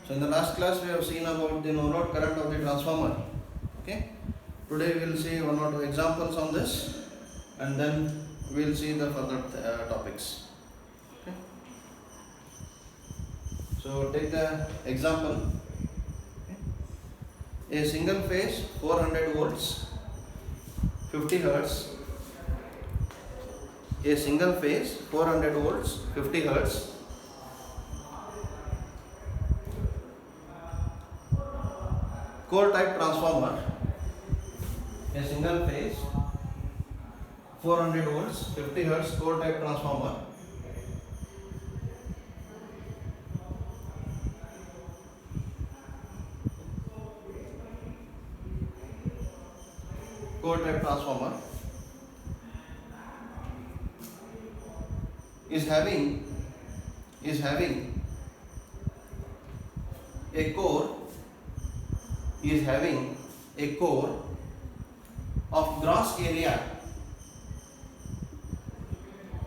So in the last class we have seen about the no load current of the transformer. Okay. Today we will see one or two examples on this, and then we will see the further topics. Okay. So take the example. A single phase 400 volts 50 hertz. A single phase 400 volts 50 hertz core type transformer. A single phase 400 volts 50 hertz core type transformer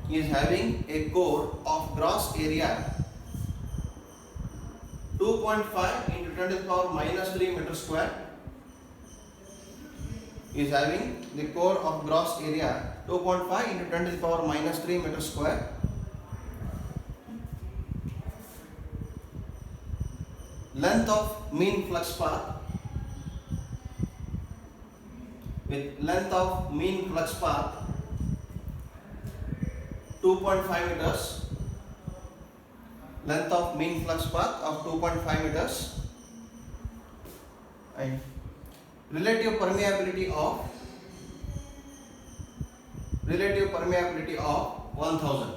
is having a core of gross area 2.5 into 10 to the power minus 3 meter square. Is having the core of gross area 2.5 into 10 to the power minus 3 meter square. Length of mean flux path with length of mean flux path 2.5 meters. Length of mean flux path of 2.5 meters and relative permeability of 1000.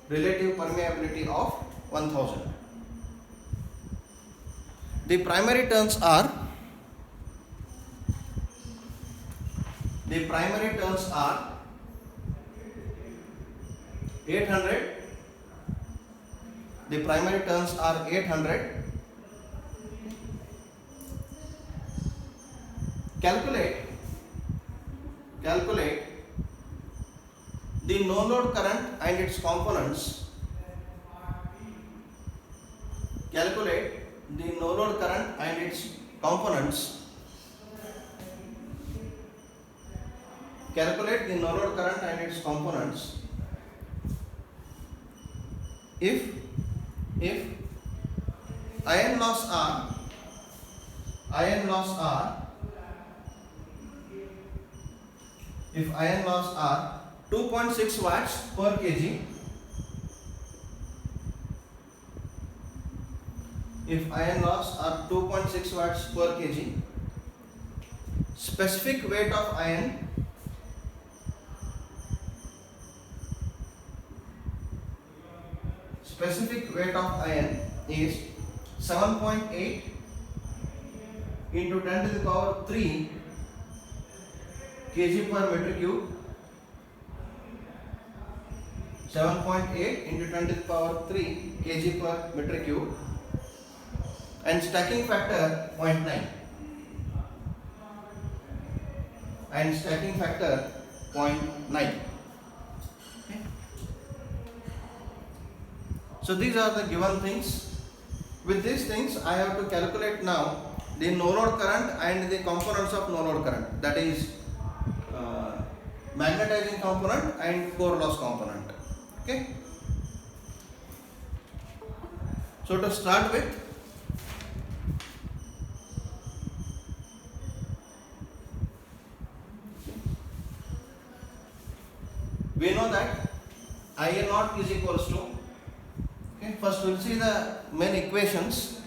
Relative permeability of 1000. The primary turns are 800. The primary turns are 800. Calculate the no load current and its components. Calculate the no load current and its components. Calculate the no load current and its components. If iron loss are 2.6 watts per kg. If iron loss are 2.6 watts per kg, specific weight of iron is 7.8 into 10 to the power 3 kg per meter cube. 7.8 into 10 to the power 3 kg per meter cube, and stacking factor 0.9. Okay. So these are the given things. With these things I have to calculate now the no load current and the components of no load current, that is magnetizing component and core loss component. Okay. So to start with, we know that IA naught is equals to, okay, first we will see the main equations.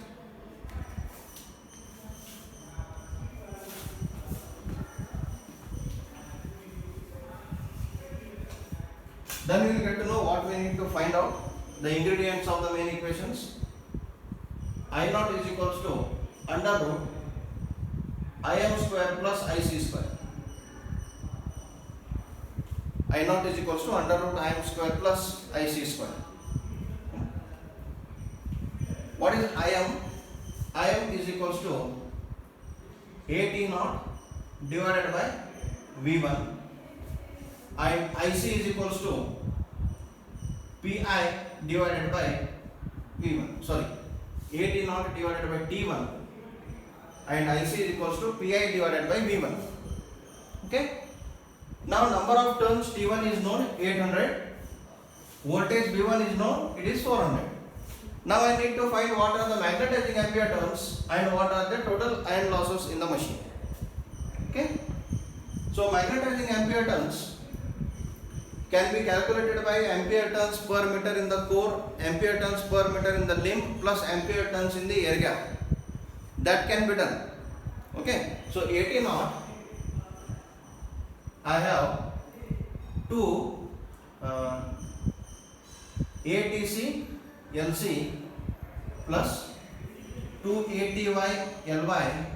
Then we will get to know what we need to find out, the ingredients of the main equations. I naught is equals to under root Im square plus Ic square. I naught is equals to under root Im square plus Ic square. What is Im? Im is equals to AT naught divided by V1. IC is equals to Pi divided by V1. Sorry, AT naught divided by T1 and IC is equals to Pi divided by V1. Okay. Now number of turns T1 is known 800. Voltage V1 is known, it is 400. Now I need to find what are the magnetizing ampere turns and what are the total iron losses in the machine. Okay. So magnetizing ampere turns can be calculated by ampere turns per meter in the core, ampere turns per meter in the limb plus ampere turns in the air gap. That can be done. Okay. So AT naught, I have 2 ATC LC plus 2 ATY LY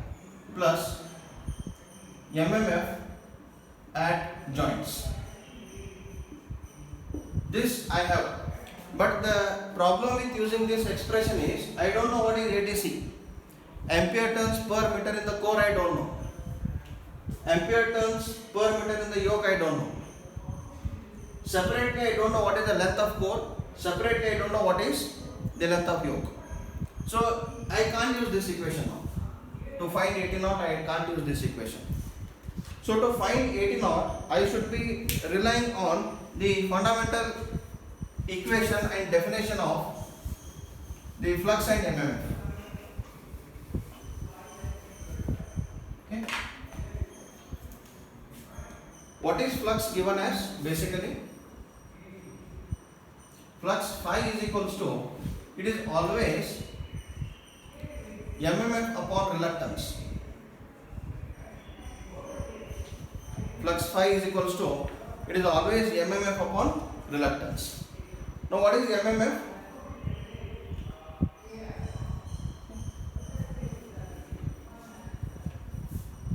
plus MMF at joints. This I have, but the problem with using this expression is I don't know what is ATC. Ampere turns per meter in the core I don't know. Ampere turns per meter in the yoke I don't know. Separately I don't know what is the length of core. Separately I don't know what is the length of yoke. So I can't use this equation now. To find AT naught I can't use this equation. So to find AT naught I should be relying on the fundamental equation and definition of the flux and MMF. Okay. What is flux given as? Basically flux phi is equals to, it is always MMF upon reluctance. Flux phi is equals to, it is always MMF upon reluctance. Now what is MMF?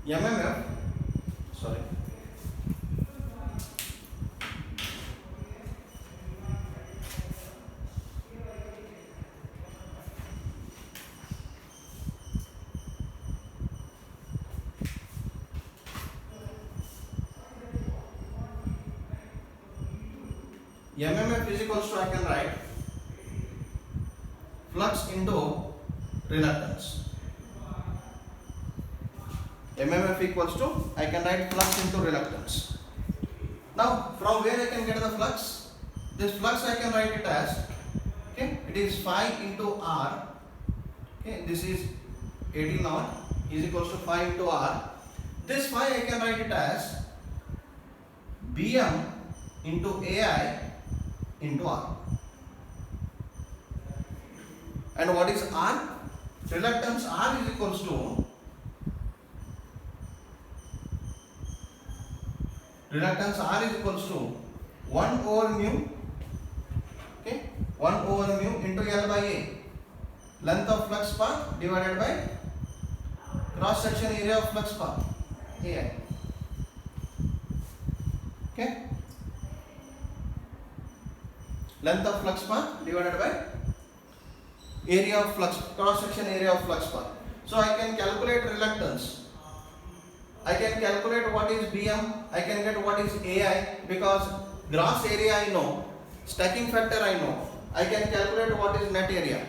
MMF, sorry. MMF is equals to, I can write flux into reluctance. MMF equals to, I can write flux into reluctance. Now from where I can get the flux? This flux I can write it as, okay, it is phi into R. Okay, this is AT naught is equals to phi into R. This phi I can write it as Bm into AI into R. And what is R? Reluctance R is equals to, reluctance R is equals to 1 over mu, okay, 1 over mu into L by A, length of flux path divided by cross section area of flux path, AI. Okay, length of flux path divided by area of flux, cross section area of flux path. So I can calculate reluctance, I can calculate what is Bm, I can get what is AI, because gross area I know, stacking factor I know, I can calculate what is net area.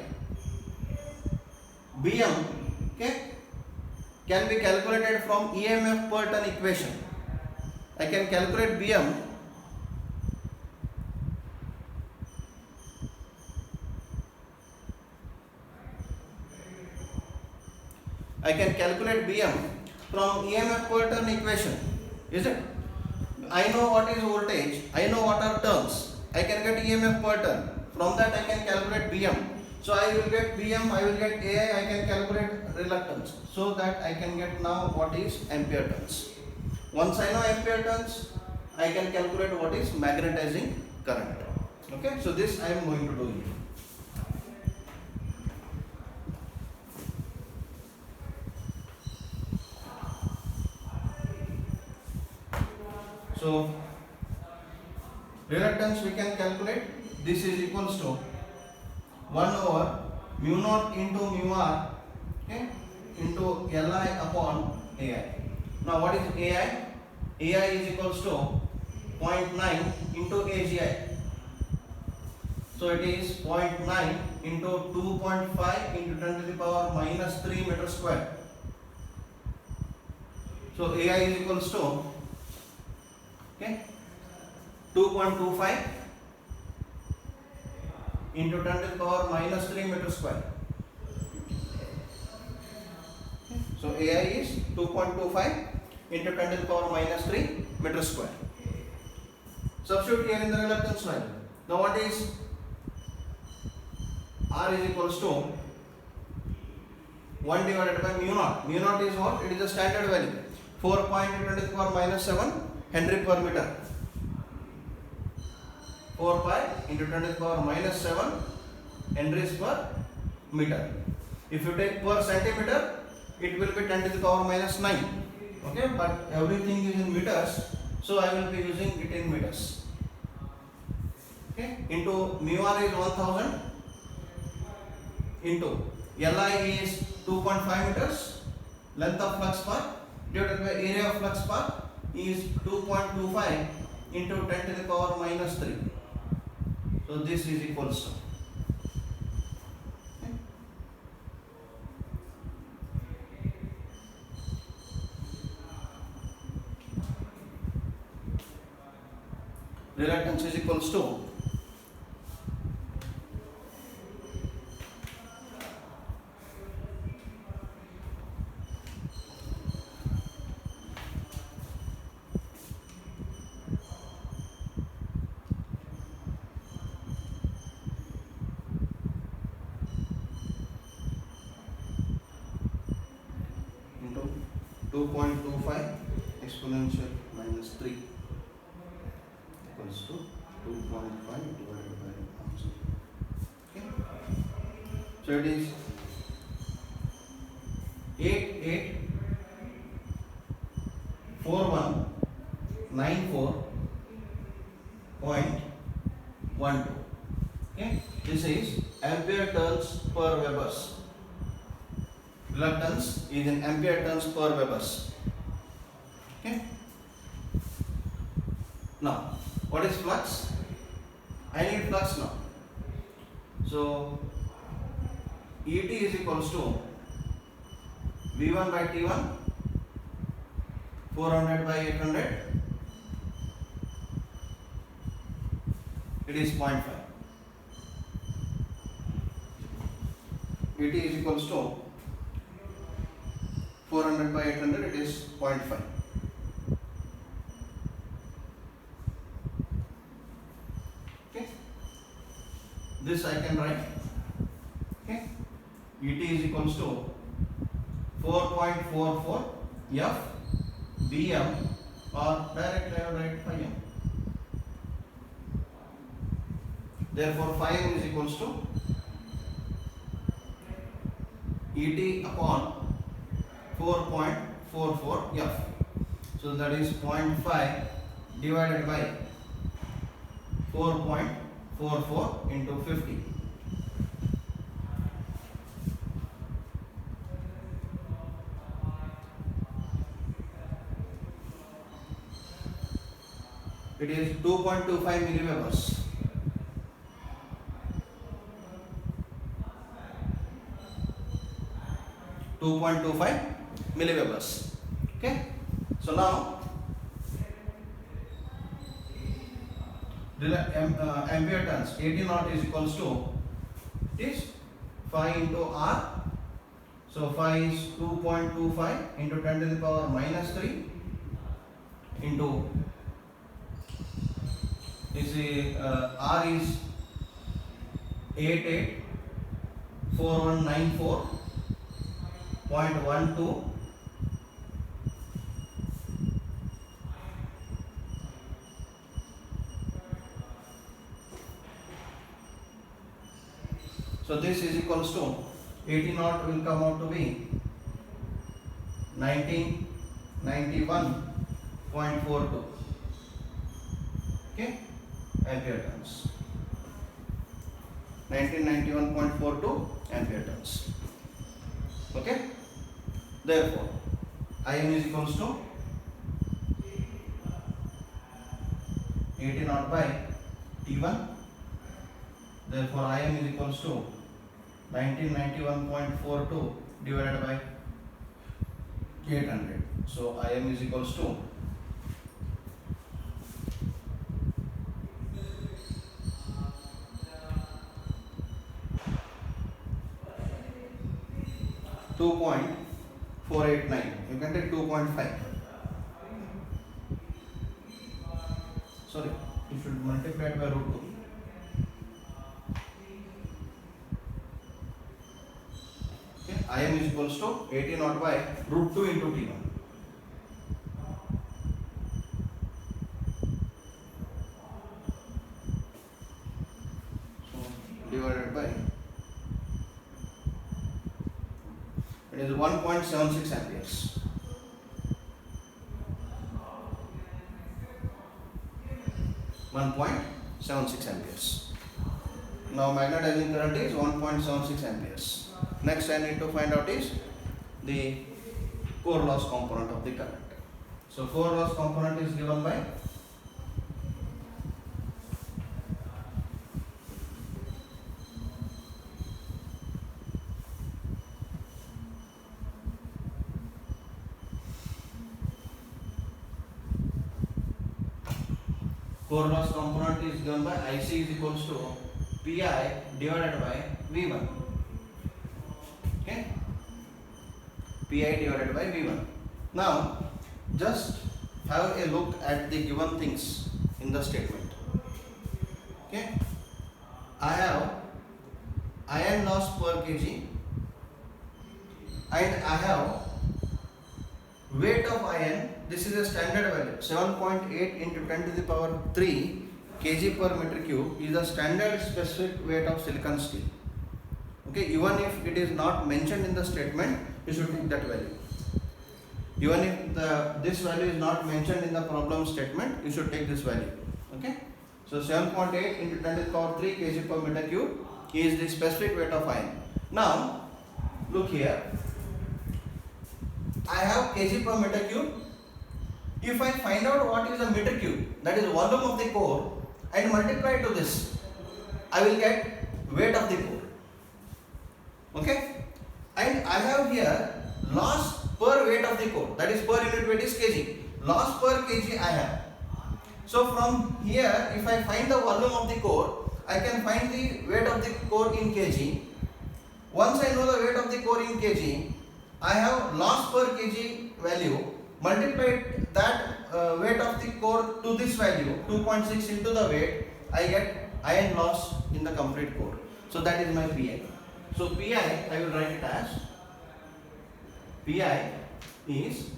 Bm, okay, can be calculated from EMF per turn equation. I can calculate Bm from EMF per turn equation, is it? I know what is voltage, I know what are turns, I can get EMF per turn. From that I can calculate Bm. So I will get Bm, I will get AI, I can calculate reluctance. So that I can get now what is ampere turns. Once I know ampere turns, I can calculate what is magnetizing current. Okay, so this I am going to do here. So reluctance we can calculate, this is equals to 1 over mu naught into mu r, okay, into Li upon AI. Now what is AI? AI is equals to 0.9 into AGI. So it is 0.9 into 2.5 into 10 to the power minus 3 meter square. So AI is equals to, okay, 2.25 into 10 to the power minus 3 meter square. So AI is 2.25 into 10 to the power minus 3 meter square. Substitute here in the reluctance value. Now what is R is equals to 1 divided by mu naught. Mu naught is what? It is a standard value. 4.10 to the power minus 7 Henry per meter. 4 pi into 10 to the power minus 7 Henries per meter. If you take per centimeter, it will be 10 to the power minus 9. Okay, but everything is in meters, so I will be using it in meters. Okay, into mu r is 1000 into Li is 2.5 meters, length of flux path divided by area of flux path is 2.25 into 10 to the power minus 3. So this is equals to, okay, reluctance is equals to into 2.25 exponential minus 3 equals to 2.5 divided by 100. Okay, so it is 884194.12. Okay, this is ampere turns per Webers. Reluctance is in ampere turns per Webers. Okay. Now, what is flux? I need flux now. So, Et is equals to V1 by T1, 400 by 800. It is 0.5. Et is equals to 400 by 800, it is 0.5. Okay, this I can write. Okay, Et is equals to 4.44 F Bm, or directly I will write phi m. Therefore phi m is equals to Et upon 4.44 F. So that is 0.5 divided by 4.44 into 50. It is 2.25 milliwebers. milliwebers. Okay, so now ampere turns, 80 naught is equals to, it is phi into R. So phi is 2.25 into 10 to the power minus 3 into R is 884194.12. So this is equals to 80 naught will come out to be 1991.42. Okay, ampere turns. 1991.42 ampere turns. Okay, therefore Im is equals to 80 naught by T1, Therefore Im is equals to 1991.42 divided by 800. So Im is equals to 2.489. You can take 2.5. Sorry, you should multiply it by root 2. Okay, Im is equals to 80 naught by root 2 into T1. So divided by, it is 1.76 amperes. amperes. Now magnetizing current is 1.76 amperes. Next I need to find out is the core loss component of the current. So core loss component is given by core loss component is given by IC is equals to Pi divided by V1. Okay, Pi divided by V1. Now just have a look at the given things in the statement. Okay, I have iron loss per kg and I have weight of iron. This is a standard value, 7.8 into 10 to the power 3 kg per meter cube is the standard specific weight of silicon steel. Okay, even if it is not mentioned in the statement, you should take that value. Even if this value is not mentioned in the problem statement, you should take this value. Okay, so 7.8 into 10 to the power 3 kg per meter cube is the specific weight of iron. Now look here, I have kg per meter cube. If I find out what is the meter cube, that is volume of the core, and multiply to this, I will get weight of the core. Okay, and I have here loss per weight of the core, that is per unit weight is kg. Loss per kg I have. So from here, if I find the volume of the core, I can find the weight of the core in kg. Once I know the weight of the core in kg, I have loss per kg value. Multiply that weight of the core to this value, 2.6 into the weight, I get iron loss in the complete core. So that is my Pi. So Pi, I will write it as Pi is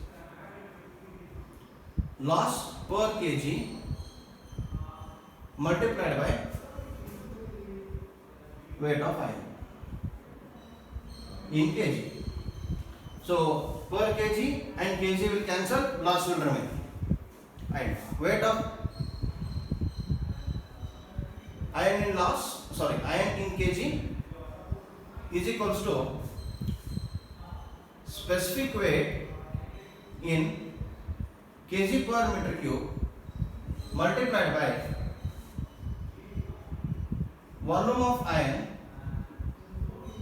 loss per kg multiplied by weight of iron in kg. So per kg and kg will cancel, loss will remain. And weight of iron in iron in kg is equals to specific weight in kg per meter cube multiplied by volume of iron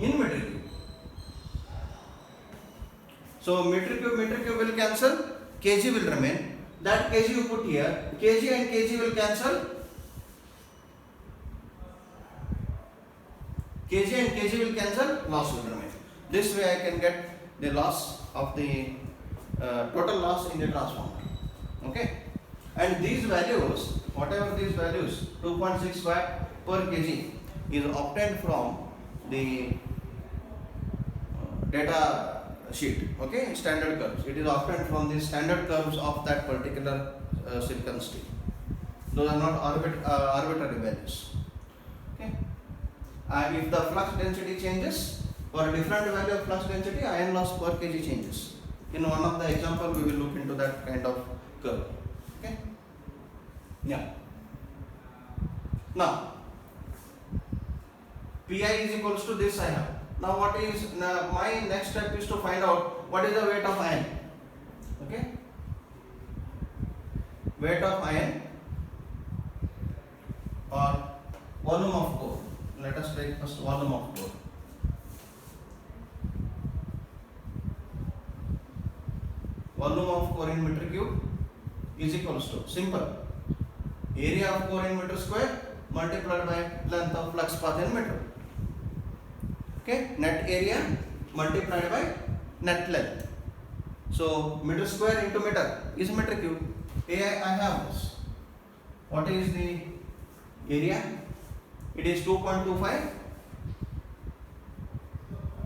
in meter cube. So meter cube will cancel, kg will remain. That kg you put here, kg and kg will cancel, kg and kg will cancel, loss will remain. This way I can get the loss of the total loss in the transformer. Okay, and these values, whatever these values, 2.6 watt per kg is obtained from the data sheet. Okay, standard curves. It is obtained from the standard curves of that particular silicon steel. Those are not arbitrary values. Okay, and if the flux density changes, for a different value of flux density, iron loss per kg changes. In one of the example, we will look into that kind of curve. Okay, yeah. Now Pi is equals to this I have. Now what is my next step is to find out what is the weight of iron. Okay, weight of iron or volume of core. Let write first volume of core. Volume of core in meter cube is equals to simple area of core in meter square multiplied by length of flux path in meter. Okay, net area multiplied by net length. So meter square into meter is meter cube. Here I have this. What is the area? It is 2.25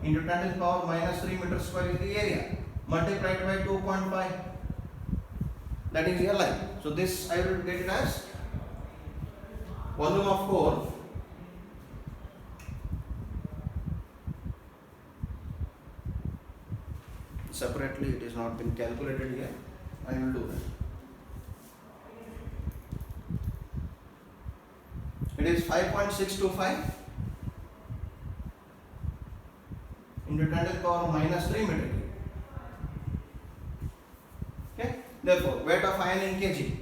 into 10 to the power minus 3 meter square is the area multiplied by 2.5. That is Li. So this I will get it as volume of core separately. It is not been calculated here. I will do that. It is 5.625 into 10 to the power minus 3 meter cube. Okay. Therefore, weight of iron in kg.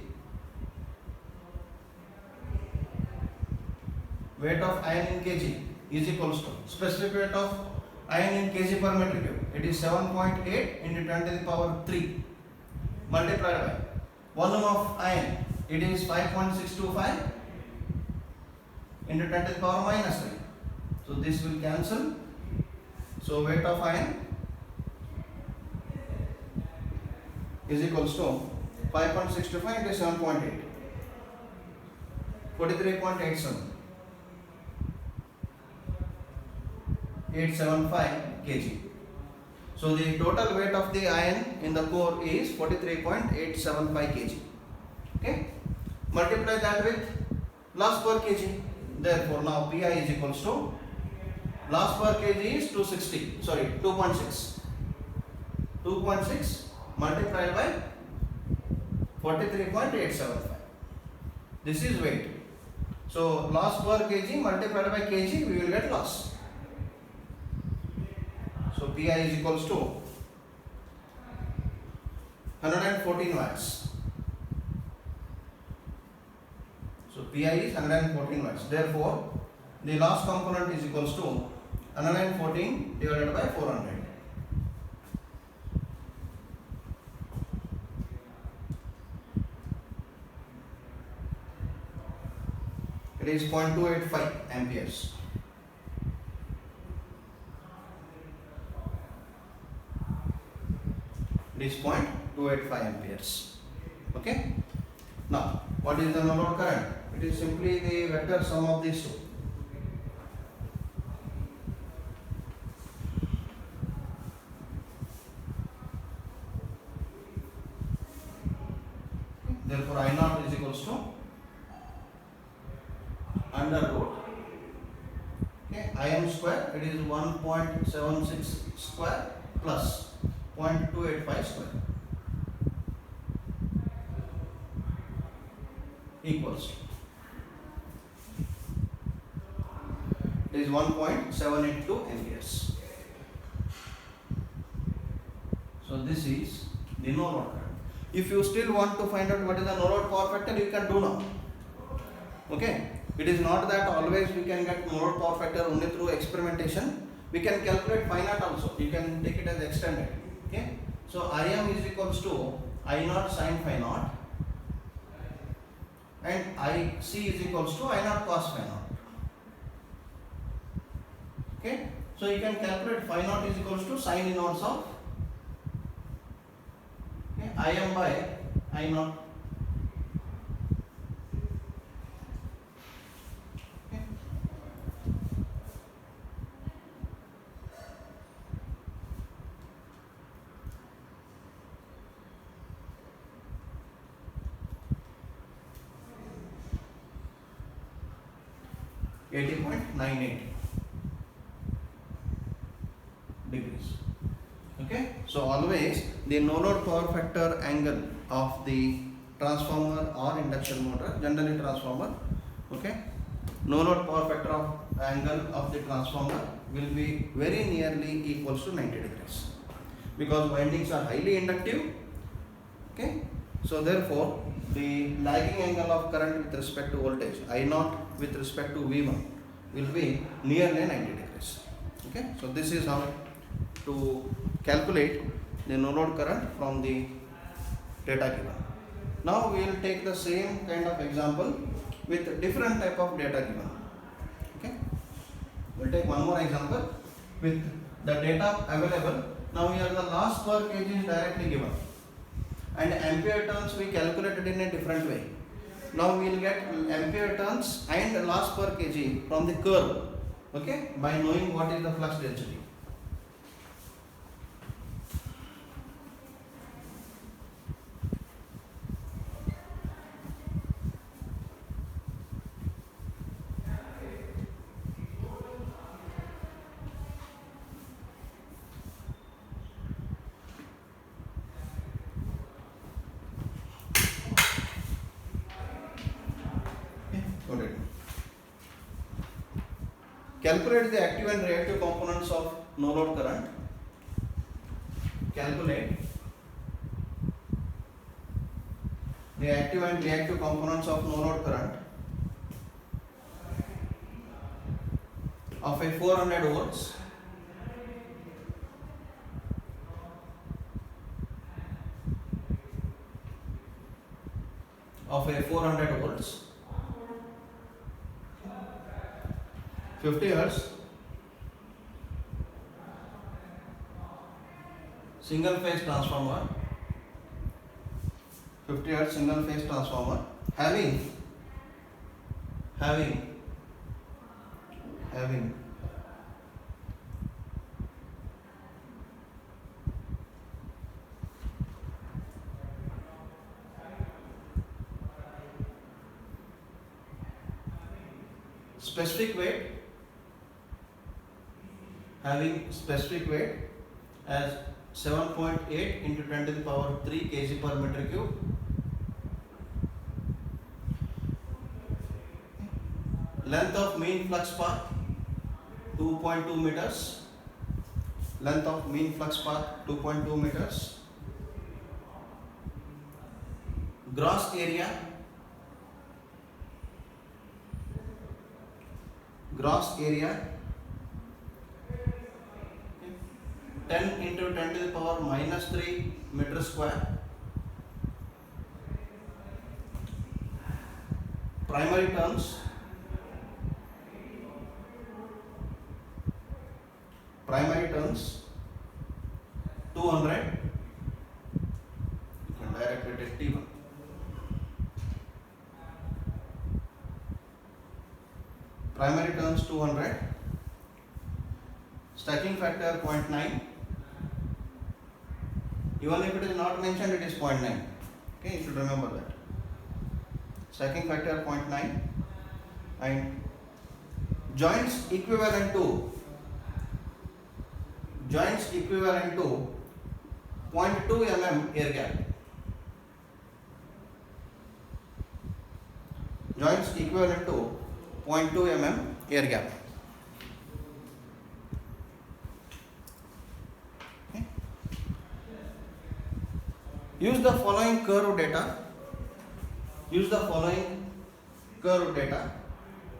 Weight of iron in kg is equals to specific weight of iron in kg per meter cube. It is 7.8 into 10 to the power 3 multiplied by volume of iron. It is 5.625 into 10 to the power minus 3. So this will cancel. So weight of iron is equals to 5.625 into 7.8, 43.87, 875 kg. So the total weight of the iron in the core is 43.875 kg. Okay, multiply that with loss per kg. Therefore now Pi is equals to loss per kg is 2.6 multiplied by 43.875. This is weight. So loss per kg multiplied by kg, we will get loss. So Pi is equals to 114 watts. So Pi is 114 watts. Therefore, the loss component is equals to 114 divided by 400. It is 0.285 amperes. It is 0.285 amperes. Okay. Now, what is the no load current? It is simply the vector sum of these two. Therefore, I naught is equals to under root Im square. It is 1.76 square plus 0.285 square equals. It is 1.782 amperes. So this is the no load current. If you still want to find out what is the no load power factor, you can do now. Okay. It is not that always we can get no load power factor only through experimentation. We can calculate phi naught also. You can take it as extended. Okay. So Im is equals to I naught sin phi naught and Ic is equals to I naught cos phi naught. Okay. So you can calculate phi naught is equals to sin inverse of Im by I naught. Okay. 80.98 degrees. Okay, so always the no load power factor angle of the transformer or induction motor, generally transformer, okay, no load power factor of angle of the transformer will be very nearly equals to 90 degrees because windings are highly inductive. Okay, so therefore the lagging angle of current with respect to voltage I naught with respect to V1 will be nearly 90 degrees. Okay, so this is how to calculate the no load current from the data given. Now we will take the same kind of example with different type of data given. Okay, we'll take one more example with the data available. Now here the loss per kg is directly given, and ampere turns we calculated in a different way. Now we will get ampere turns and loss per kg from the curve, okay, by knowing what is the flux density. Noted. Calculate the active and reactive components of no load current. Calculate the active and reactive components of no load current of a 400 volts of a 400 volts 50 hertz single phase transformer, 50 hertz single phase transformer having specific weight as 7.8 into 10 to the power 3 kg per meter cube. Length of mean flux path 2.2 meters. Length of mean flux path 2.2 meters. Gross area 10 into 10 to the power minus 3 meter square. Primary turns 200. You can directly take T1. Primary turns 200. Stacking factor 0.9. Even if it is not mentioned, it is 0.9. Okay, you should remember that. Stacking factor 0.9 and joints equivalent to 0.2 mm air gap. Joints equivalent to 0.2 mm air gap. Okay. Use the following curve data.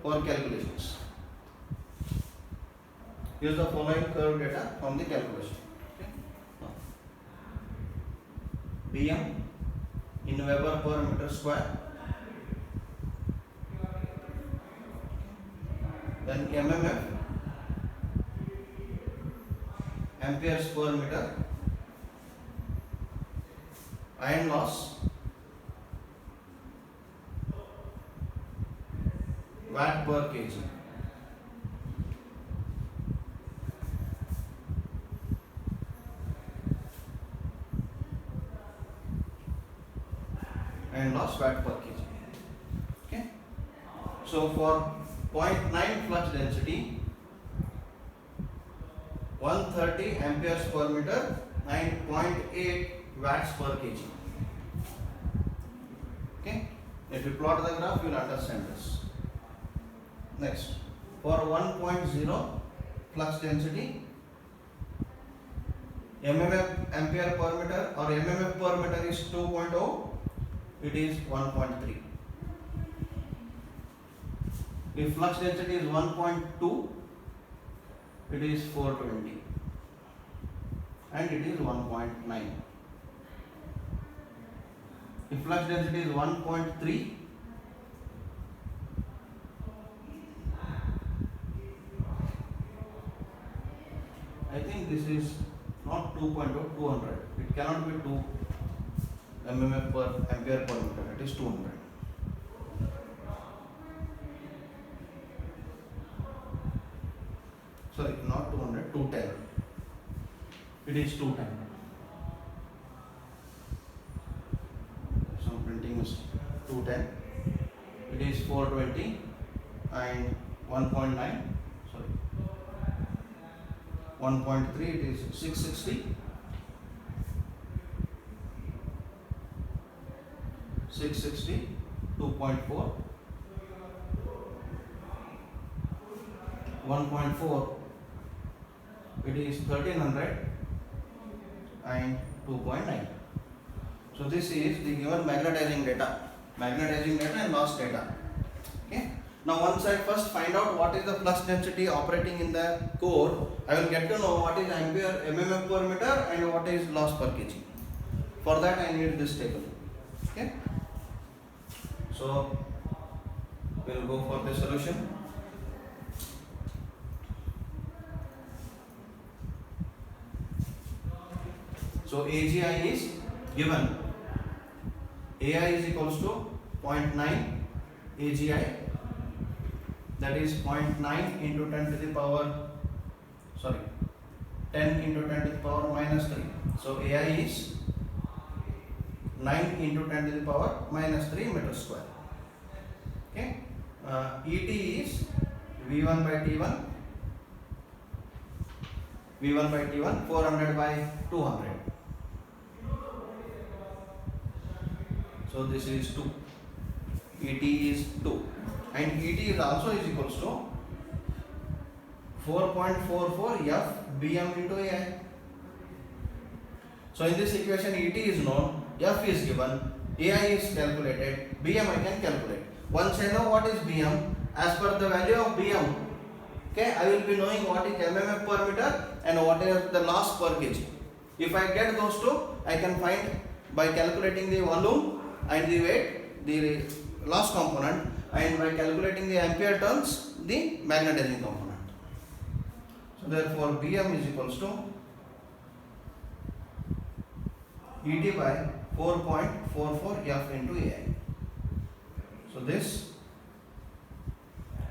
For calculations. Use the following curve data from the calculation. Okay. Dm in Weber per meter square. Then mmf amperes per meter. Iron loss watt per kg. Iron loss watt per kg. Okay. So for 0.9 flux density, 130 amperes per meter and 0.8 watts per kg. Okay. If you plot the graph, you will understand this. Next, for 1.0 flux density, mmf ampere per meter or mmf per meter is 2.0, it is 1.3. If flux density is 1.2, it is 420 and it is 1.9. If flux density is 1.3, I think this is not 2.0, 200. It cannot be 2 mmf per ampere per meter. It is 200. Sorry, not 200, 210. It is 210. Some printing mistake. 210. It is 420 and 1.9. Sorry. 1.3, it is 660. 660, 2.4. 1.4, it is 1300 and 2.9. So this is the given magnetizing data and loss data. Okay. Now once I first find out what is the flux density operating in the core, I will get to know what is ampere mmf per meter and what is loss per kg. For that I need this table. Okay. So we will go for the solution. So AGI is given. AI is equals to 0.9 AGI, that is 0.9 into 10 to the power, 10 into 10 to the power minus 3. So AI is 9 into 10 to the power minus 3 meter square. Okay. ET is V1 by T1, 400 by 200. So this is 2. ET is 2. And ET is also is equals to 4.44 F Bm into AI. So in this equation ET is known, F is given, AI is calculated, Bm I can calculate. Once I know what is Bm, as per the value of Bm, okay, I will be knowing what is mmf per meter and what is the loss per kg. If I get those two, I can find by calculating the volume and the weight, the loss component, and by calculating the ampere turns, the magnetizing component. So therefore Bm is equals to ET by 4.44 F into AI. So this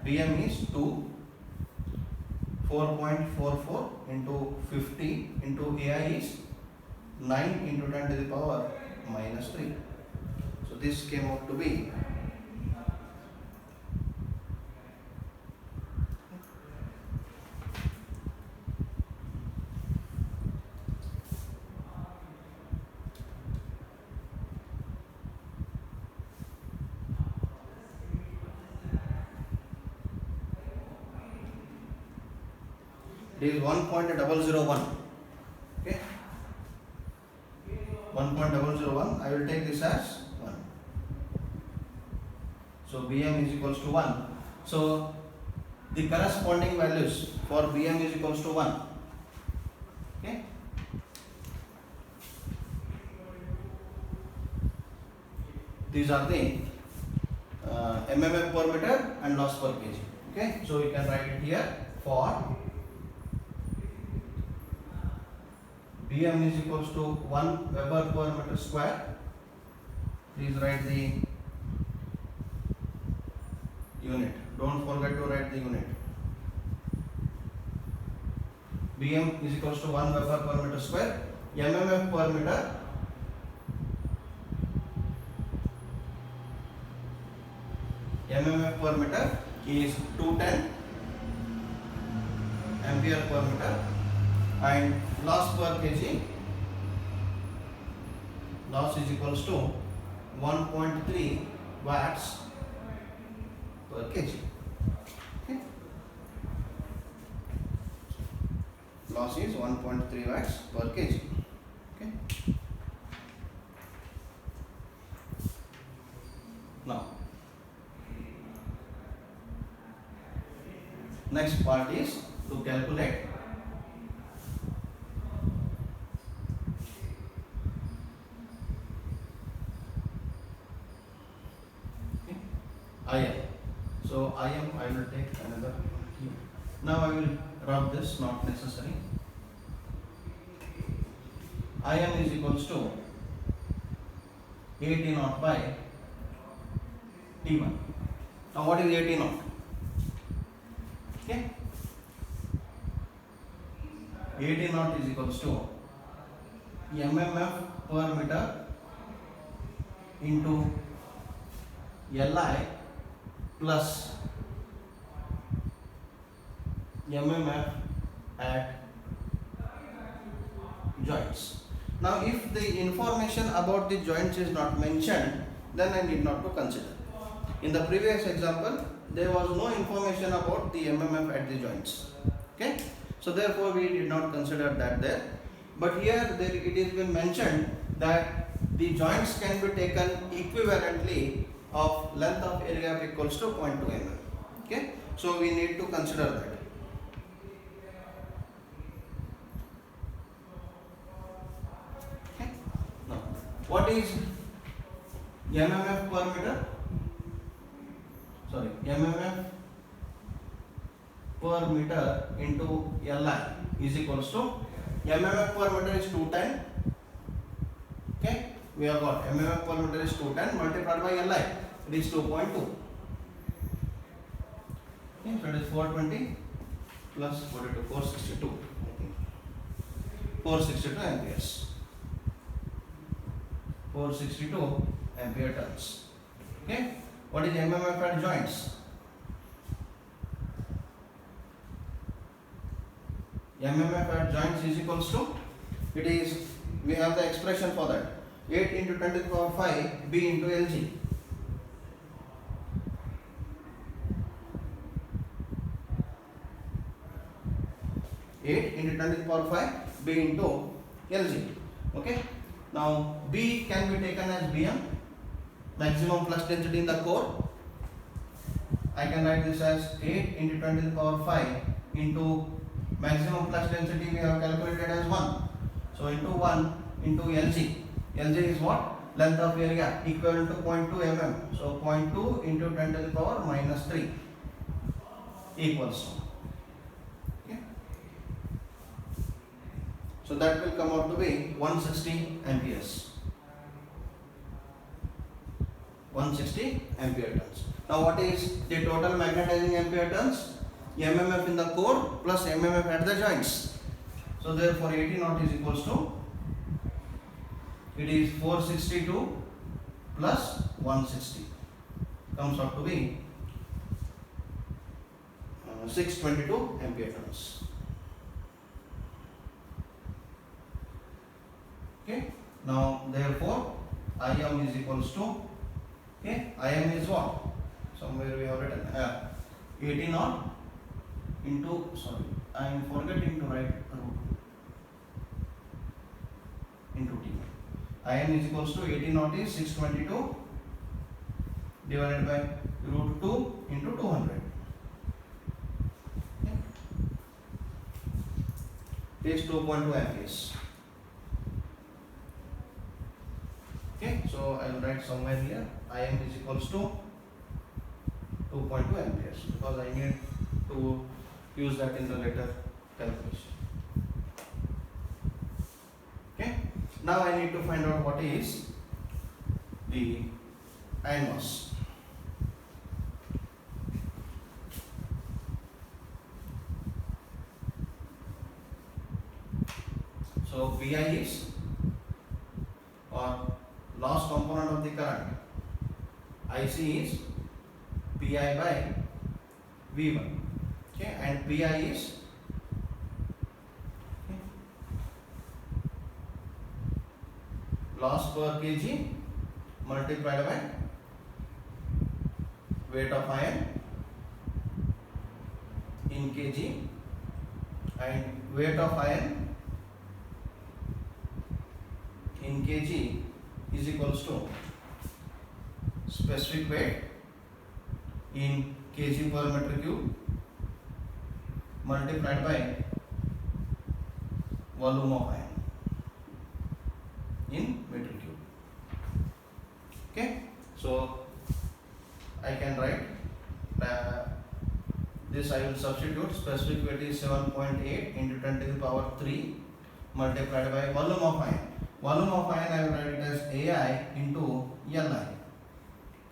Bm is 2, 4.44 into 50 into AI is 9 into 10 to the power minus 3. So this came out to be it is 1.001. Okay, 1.001. I will take this as 1. So Bm is equals to 1. So the corresponding values for Bm is equals to 1. Okay. These are the mmf per meter and loss per kg. Okay. So we can write it here for Bm is equals to 1 Weber per meter square. Please write the unit. Don't forget to write the unit. Bm is equals to 1 Weber per meter square. mmf per meter is 210 ampere per meter, and loss per kg, loss is equals to 1.3 watts per kg. Okay. Loss is 1.3 watts per kg. Okay. Now to calculate IM. So IM I will take another here. Now I will rub this, not necessary. IM is equals to 80 naught by T1. Now what is 80 naught? Okay. 80 naught is equals to mmf per meter into Li plus mmf at joints. Now if the information about the joints is not mentioned, then I need not to consider. In the previous example, there was no information about the mmf at the joints. Okay, so therefore we did not consider that there. But here it is been mentioned that the joints can be taken equivalently of length of air gap equals to 0.2 mm. Okay, so we need to consider that. Okay, now what is mmf per meter? Sorry, mmf per meter into Li is equals to mmf per meter is 210. Okay, we have got mmf per meter is 210 multiplied by Li, it is 2.2. Okay, so it is 420 plus 42, 462. I think 462 amperes. 462 ampere turns. Okay, what is mmf at joints? mmf at joints is equals to, it is, we have the expression for that, 8 into 10 to the power 5 B into Lg. into 10 to the power 5 B into Lg. Okay, now B can be taken as Bm, maximum flux density in the core. I can write this as 8 into 10 to the power 5 into maximum flux density we have calculated as 1. So into 1 into Lg. Lg is what? Length of air gap equivalent to 0.2 mm. So 0.2 into 10 to the power minus 3 equals to. Okay. So that will come out to be 160 amperes. 160 ampere turns. Now what is the total magnetizing ampere turns? mmf in the core plus mmf at the joints. So therefore 80 naught is equals to, it is 462 plus 160, comes out to be 622 ampere turns. Okay, now therefore IM is equals to, okay, IM is what? Somewhere we have written 80 naught into, sorry, I am forgetting to write root into T. IM is equals to 80 naught is 622 divided by root 2 into 200. Okay. It is 2.2 amperes. Okay, so I will write somewhere here IM is equals to 2.2 amperes because I need to use that in the later calculation. Okay, now I need to find out what is the iron mass. So Pi is, or loss component of the current, IC is Pi by V1. Okay, and Pi is, okay, loss per kg multiplied by weight of iron in kg, and weight of iron in kg is equals to specific weight in kg per meter cube multiplied by volume of ion in meter cube. Okay, so I can write this. I will substitute specific weight is 7.8 into 10 to the power 3 multiplied by volume of ion. Volume of ion I will write it as AI into Li.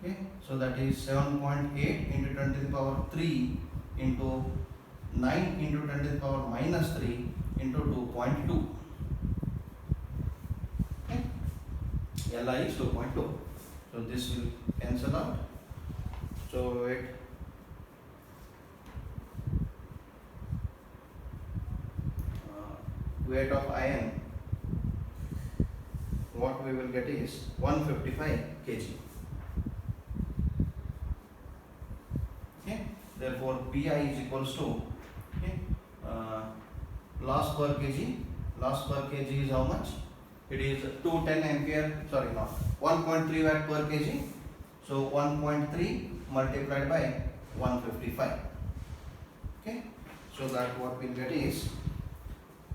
Okay, so that is 7.8 into 10 to the power 3 into 9 into 10 to the power minus 3 into 2.2. Okay, Li is 2.2. So this will cancel out. So weight of iron, what we will get is 155 kg. Okay, therefore Pi is equals to, okay, loss per kg. Loss per kg is how much? It is 210 ampere, sorry, not 1.3 watt per kg. So 1.3 multiplied by 155. Okay, so that what we get is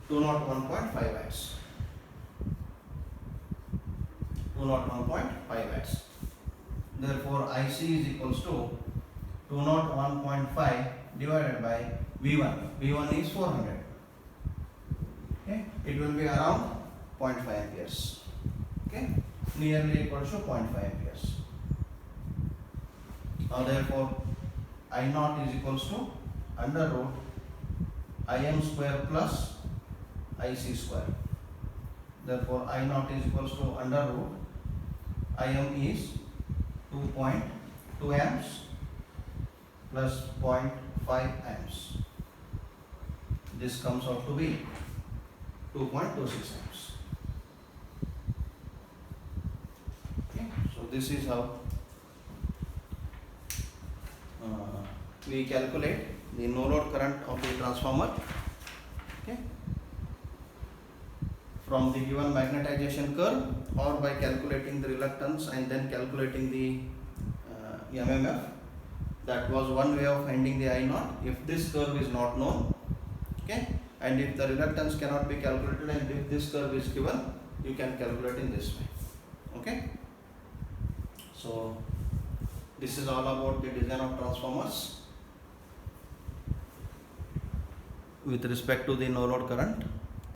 201.5 watts. 201.5 watts. Therefore, IC is equals to 201.5 divided by V1. V1 is 400. Okay, it will be around 0.5 amperes. Okay, nearly equals to 0.5 amperes. Now, therefore, I naught is equals to under root Im square plus IC square. Therefore, I naught is equals to under root Im is 2.2 amps plus 0.5 amps. This comes out to be 2.26 amps. Okay, so this is how we calculate the no load current of the transformer. Okay, from the given magnetization curve or by calculating the reluctance and then calculating the MMF. That was one way of finding the I naught if this curve is not known. Okay, and if the reluctance cannot be calculated and if this curve is given, you can calculate in this way. Okay, so this is all about the design of transformers with respect to the no load current.